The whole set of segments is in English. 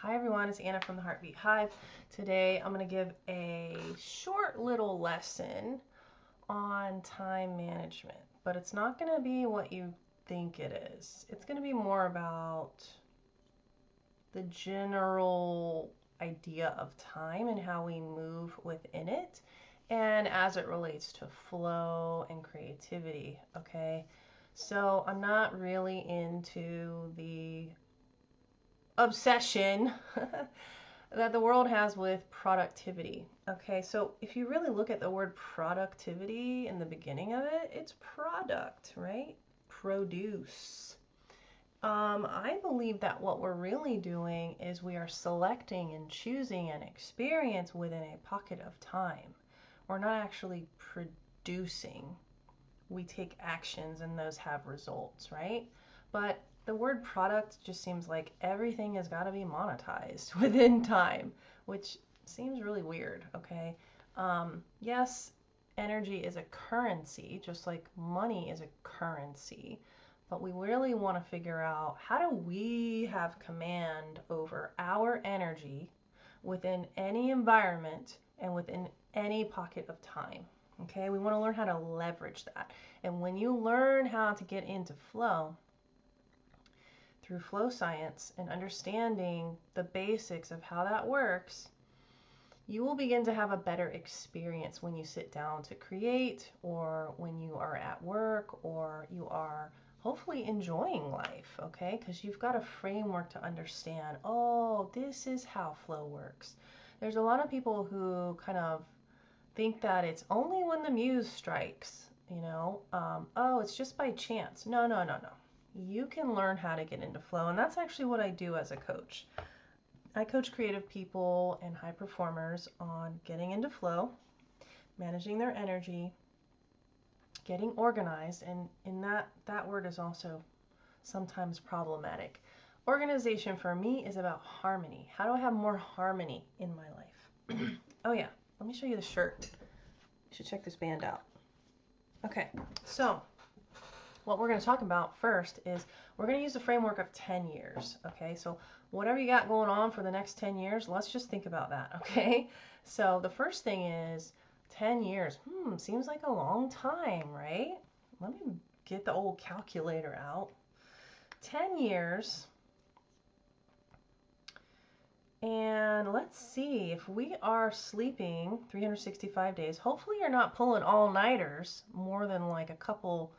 Hi everyone, it's Anna from the Heartbeat Hive. Today I'm going to give a short little lesson on time management, but it's not going to be what you think it is. It's going to be more about the general idea of time and how we move within it, and as it relates to flow and creativity, okay? So I'm not really into the obsession that the world has with productivity. Okay, so if you really look at the word productivity in the beginning of it, it's product, right? Produce. I believe that what we're really doing is we are selecting and choosing an experience within a pocket of time. We're not actually producing. We take actions and those have results, right? But the word product just seems like everything has got to be monetized within time, which seems really weird, okay? Yes, energy is a currency, just like money is a currency, but we really want to figure out how do we have command over our energy within any environment and within any pocket of time. Okay, we want to learn how to leverage that. And when you learn how to get into flow through flow science and understanding the basics of how that works, you will begin to have a better experience when you sit down to create, or when you are at work, or you are hopefully enjoying life, okay? Because you've got a framework to understand, oh, this is how flow works. There's a lot of people who kind of think that it's only when the muse strikes, oh, it's just by chance. No. You can learn how to get into flow, and that's actually what I do as a coach. I coach creative people and high performers on getting into flow, managing their energy, getting organized, and in that word is also sometimes problematic. Organization for me is about harmony. How do I have more harmony in my life? Oh yeah, let me show you the shirt. You should check this band out. Okay, so what we're going to talk about first is we're going to use the framework of 10 years. Okay, so whatever you got going on for the next 10 years, let's just think about that. Okay, so the first thing is 10 years. Seems like a long time, right? Let me get the old calculator out. 10 years. And let's see, if we are sleeping 365 days, hopefully you're not pulling all-nighters more than like a couple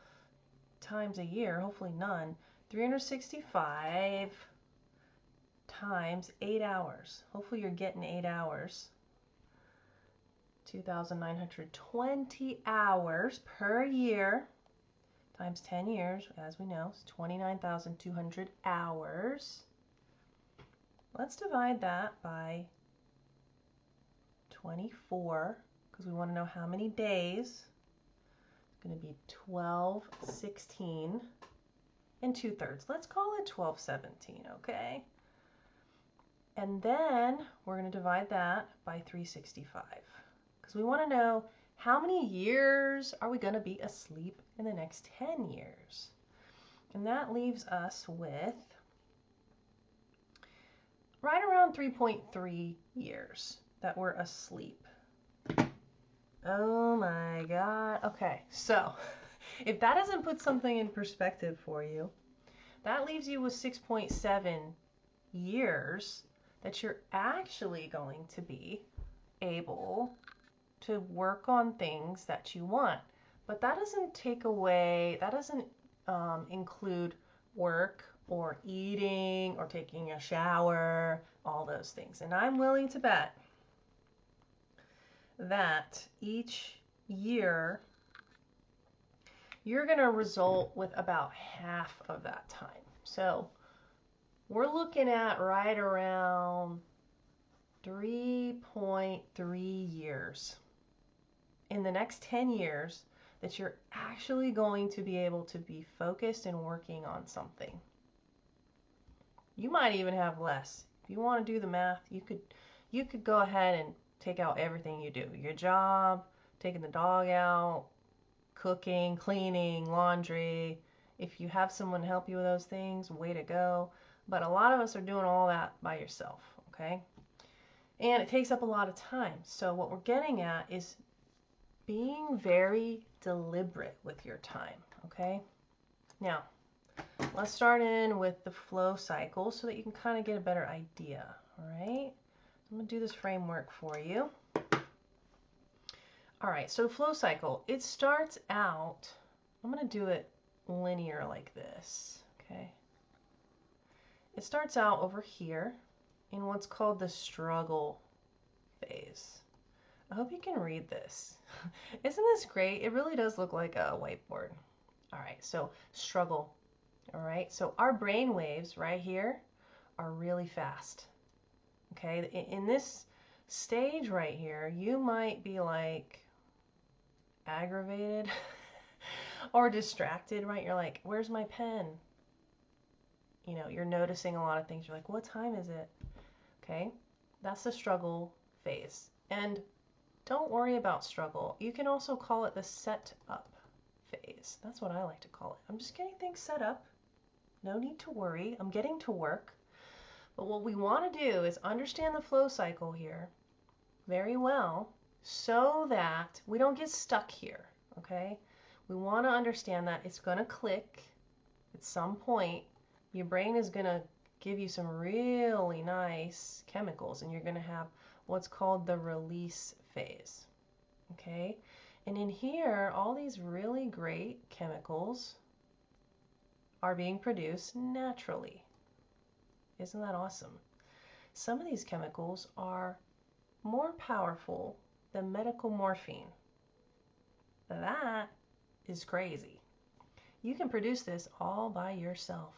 times a year, hopefully none. 365 times 8 hours. Hopefully you're getting 8 hours. 2,920 hours per year times 10 years, as we know, is 29,200 hours. Let's divide that by 24, because we want to know how many days. It's going to be 12, 16, and 2/3. Let's call it 12/17, okay? And then we're going to divide that by 365, because we want to know how many years are we going to be asleep in the next 10 years. And that leaves us with right around 3.3 years that we're asleep. Oh my God. Okay, so if that doesn't put something in perspective for you, that leaves you with 6.7 years that you're actually going to be able to work on things that you want. But that doesn't take away, that doesn't include work or eating or taking a shower, all those things. And I'm willing to bet that each year you're going to result with about half of that time. So we're looking at right around 3.3 years in the next 10 years that you're actually going to be able to be focused and working on something. You might even have less. If you want to do the math, you could go ahead and take out everything you do. Your job, taking the dog out, cooking, cleaning, laundry. If you have someone to help you with those things, way to go. But a lot of us are doing all that by yourself, okay? And it takes up a lot of time. So what we're getting at is being very deliberate with your time, okay? Now, let's start in with the flow cycle so that you can kind of get a better idea, all right? I'm going to do this framework for you. All right, so flow cycle, it starts out, I'm going to do it linear like this, okay? It starts out over here in what's called the struggle phase. I hope you can read this. Isn't this great? It really does look like a whiteboard. All right, so struggle. All right, so our brain waves right here are really fast. Okay, in this stage right here, you might be like aggravated or distracted, right? You're like, where's my pen? You know, you're noticing a lot of things. You're like, what time is it? Okay, that's the struggle phase. And don't worry about struggle. You can also call it the set up phase. That's what I like to call it. I'm just getting things set up. No need to worry. I'm getting to work. But what we want to do is understand the flow cycle here very well so that we don't get stuck here, okay? We want to understand that it's going to click at some point. Your brain is going to give you some really nice chemicals, and you're going to have what's called the release phase, okay? And in here, all these really great chemicals are being produced naturally. Isn't that awesome? Some of these chemicals are more powerful than medical morphine. That is crazy. You can produce this all by yourself.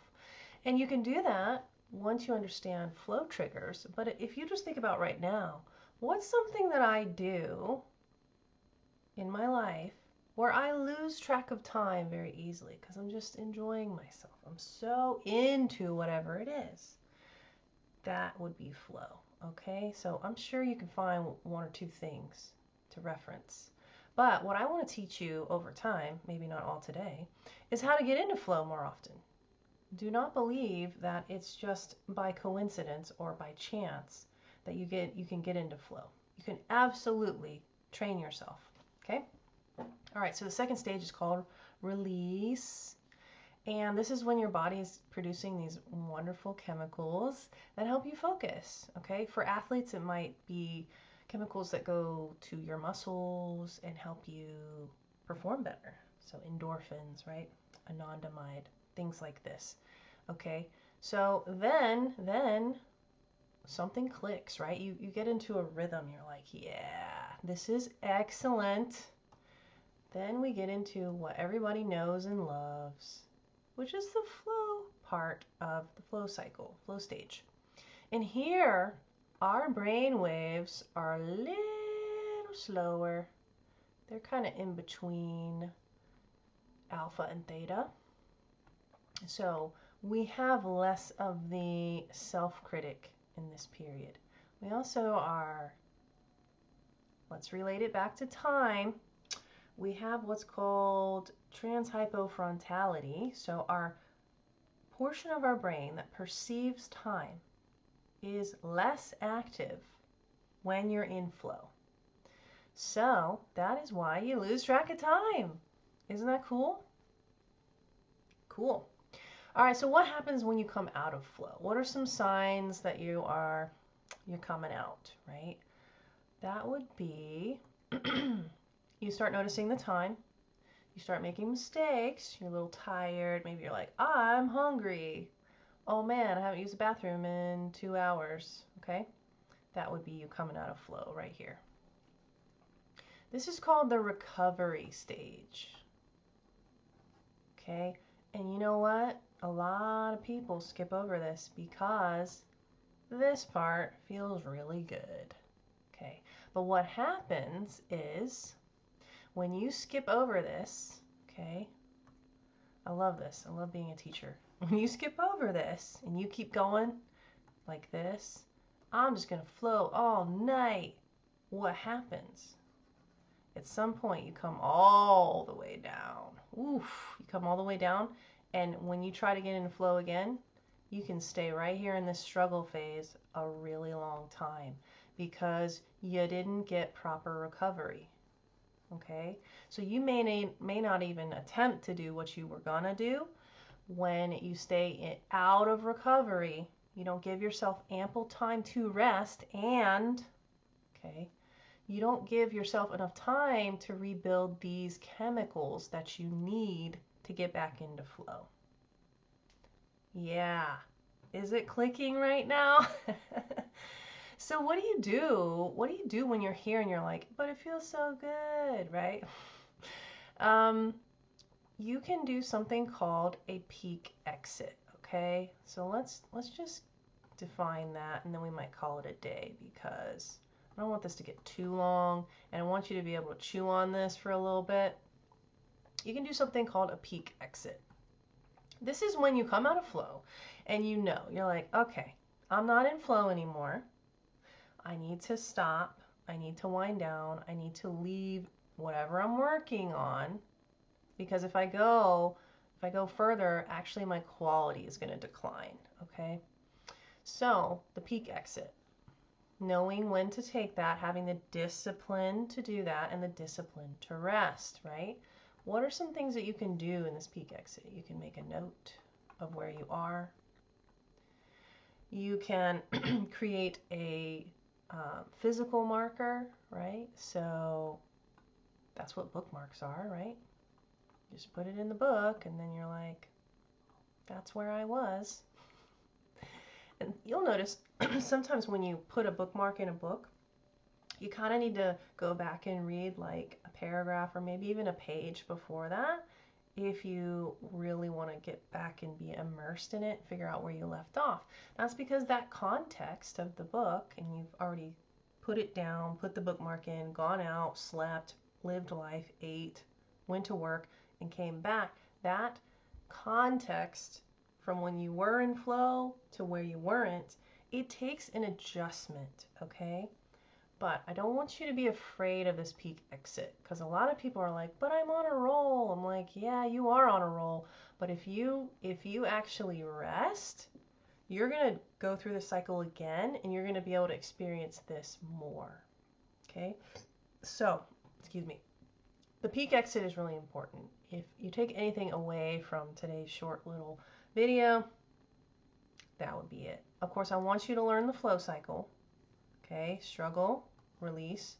And you can do that once you understand flow triggers. But if you just think about right now, what's something that I do in my life where I lose track of time very easily because I'm just enjoying myself? I'm so into whatever it is. That would be flow, okay? So I'm sure you can find one or two things to reference. But what I want to teach you over time, maybe not all today, is how to get into flow more often. Do not believe that it's just by coincidence or by chance that you can get into flow. You can absolutely train yourself, okay? All right, so the second stage is called release. And this is when your body is producing these wonderful chemicals that help you focus, okay? For athletes, it might be chemicals that go to your muscles and help you perform better. So endorphins, right? Anandamide, things like this, okay? So then something clicks, right? You get into a rhythm. You're like, yeah, this is excellent. Then we get into what everybody knows and loves, which is the flow part of the flow cycle, flow stage. And here, our brain waves are a little slower. They're kind of in between alpha and theta. So we have less of the self-critic in this period. We also are, let's relate it back to time. We have what's called transhypofrontality. So our portion of our brain that perceives time is less active when you're in flow. So that is why you lose track of time. Isn't that cool? Cool. All right, so what happens when you come out of flow? What are some signs that you're coming out, right? That would be you start noticing the time. You start making mistakes. You're a little tired. Maybe you're like, I'm hungry. Oh man, I haven't used the bathroom in 2 hours. Okay? That would be you coming out of flow right here. This is called the recovery stage. Okay? And you know what? A lot of people skip over this because this part feels really good. Okay? But what happens is when you skip over this, okay? I love this. I love being a teacher. When you skip over this and you keep going like this, I'm just going to flow all night. What happens? At some point you come all the way down. Oof, you come all the way down, and when you try to get into flow again, you can stay right here in this struggle phase a really long time because you didn't get proper recovery. Okay, so you may not even attempt to do what you were gonna do when you stay out of recovery. You don't give yourself ample time to rest, and okay, you don't give yourself enough time to rebuild these chemicals that you need to get back into flow. Yeah, is it clicking right now? So what do you do? What do you do when you're here and you're like, but it feels so good, right? You can do something called a peak exit, okay? So let's just define that, and then we might call it a day because I don't want this to get too long, and I want you to be able to chew on this for a little bit. You can do something called a peak exit. This is when you come out of flow and you're like, okay, I'm not in flow anymore. I need to stop. I need to wind down. I need to leave whatever I'm working on, because if I go further, actually my quality is going to decline, okay? So, the peak exit. Knowing when to take that, having the discipline to do that, and the discipline to rest, right? What are some things that you can do in this peak exit? You can make a note of where you are. You can create a physical marker, right? So that's what bookmarks are, right? Just put it in the book, and then you're like, that's where I was. And you'll notice sometimes when you put a bookmark in a book, you kind of need to go back and read like a paragraph or maybe even a page before that if you really want to get back and be immersed in it, figure out where you left off. That's because that context of the book, and you've already put it down, put the bookmark in, gone out, slept, lived life, ate, went to work, and came back. That context from when you were in flow to where you weren't, it takes an adjustment, okay? But I don't want you to be afraid of this peak exit, because a lot of people are like, but I'm on a roll. I'm like, yeah, you are on a roll. But if you actually rest, you're going to go through the cycle again, and you're going to be able to experience this more. Okay? So, excuse me. The peak exit is really important. If you take anything away from today's short little video, that would be it. Of course, I want you to learn the flow cycle. Okay, struggle, release,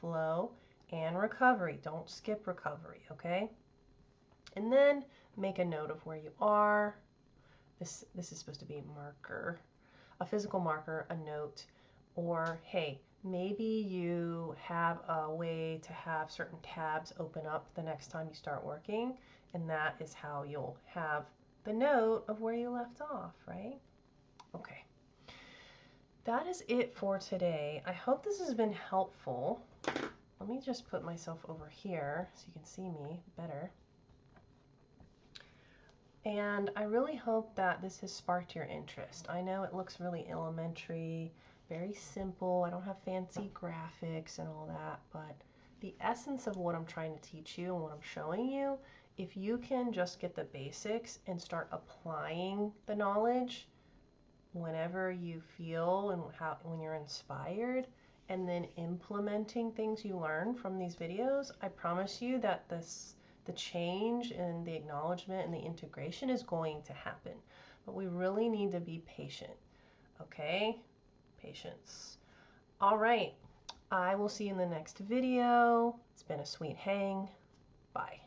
flow, and recovery. Don't skip recovery, okay? And then make a note of where you are. This is supposed to be a marker, a physical marker, a note, or hey, maybe you have a way to have certain tabs open up the next time you start working, and that is how you'll have the note of where you left off, right? Okay. That is it for today. I hope this has been helpful. Let me just put myself over here so you can see me better. And I really hope that this has sparked your interest. I know it looks really elementary, very simple. I don't have fancy graphics and all that, but the essence of what I'm trying to teach you and what I'm showing you, if you can just get the basics and start applying the knowledge whenever you feel and when you're inspired, and then implementing things you learn from these videos, I promise you that the change and the acknowledgement and the integration is going to happen. But we really need to be patient. Okay? Patience. All right. I will see you in the next video. It's been a sweet hang. Bye.